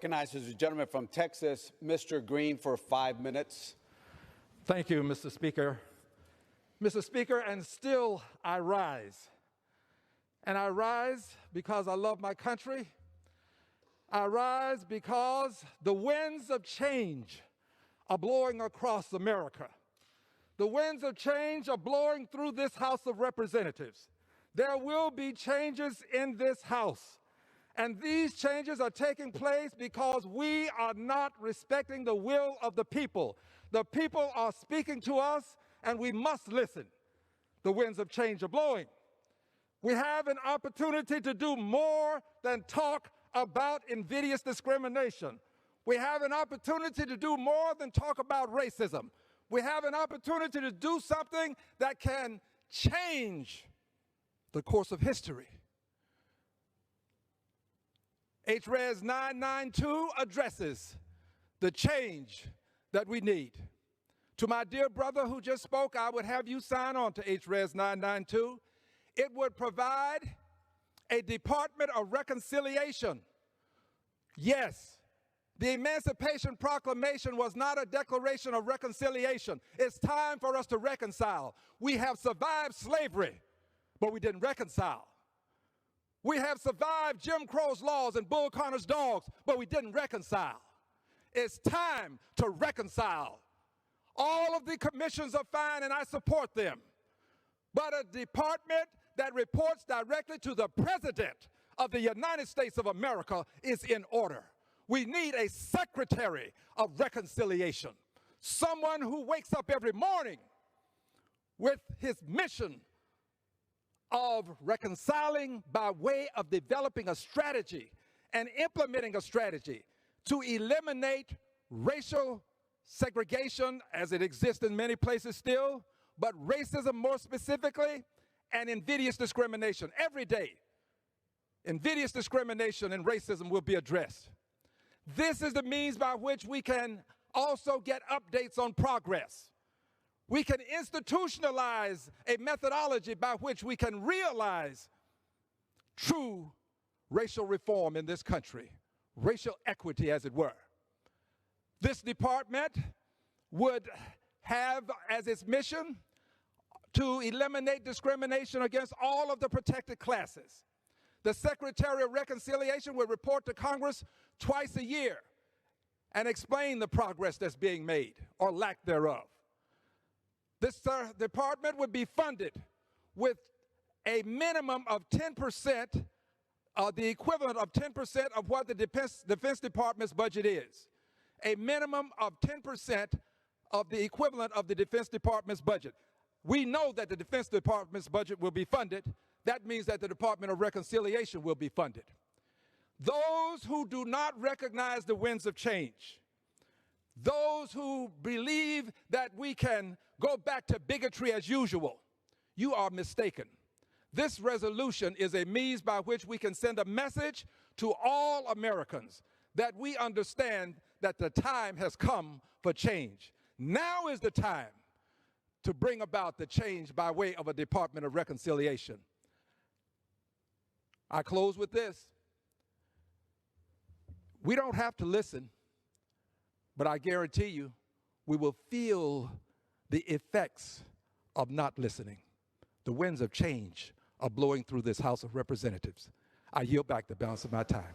recognizes the gentleman from Texas, Mr. Green, for 5 minutes. Thank you, Mr. Speaker. Mr. Speaker, and still I rise. And I rise because I love my country. I rise because the winds of change are blowing across America. The winds of change are blowing through this House of Representatives. There will be changes in this House. And these changes are taking place because we are not respecting the will of the people. The people are speaking to us, and we must listen. The winds of change are blowing. We have an opportunity to do more than talk about invidious discrimination. We have an opportunity to do more than talk about racism. We have an opportunity to do something that can change the course of history. HRES 992 addresses the change that we need. To my dear brother who just spoke, I would have you sign on to HRES 992. It would provide a Department of Reconciliation. Yes, the Emancipation Proclamation was not a declaration of reconciliation. It's time for us to reconcile. We have survived slavery, but we didn't reconcile. We have survived Jim Crow's laws and Bull Connor's dogs, but we didn't reconcile. It's time to reconcile. All of the commissions are fine, and I support them. But a department that reports directly to the President of the United States of America is in order. We need a Secretary of Reconciliation, someone who wakes up every morning with his mission of reconciling by way of developing a strategy and implementing a strategy to eliminate racial segregation as it exists in many places still, but racism more specifically, and invidious discrimination. Every day, invidious discrimination and racism will be addressed. This is the means by which we can also get updates on progress. We can institutionalize a methodology by which we can realize true racial reform in this country, racial equity, as it were. This department would have as its mission to eliminate discrimination against all of the protected classes. The Secretary of Reconciliation will report to Congress twice a year and explain the progress that's being made or lack thereof. This department would be funded with a minimum of 10%, the equivalent of 10% of what the Defense Department's budget is. A minimum of 10% of the equivalent of the Defense Department's budget. We know that the Defense Department's budget will be funded. That means that the Department of Reconciliation will be funded. Those who do not recognize the winds of change, those who believe that we can go back to bigotry as usual, you are mistaken. This resolution is a means by which we can send a message to all Americans that we understand that the time has come for change. Now is the time to bring about the change by way of a Department of Reconciliation. I close with this. We don't have to listen, but I guarantee you we will feel the effects of not listening. The winds of change are blowing through this House of Representatives. I yield back the balance of my time.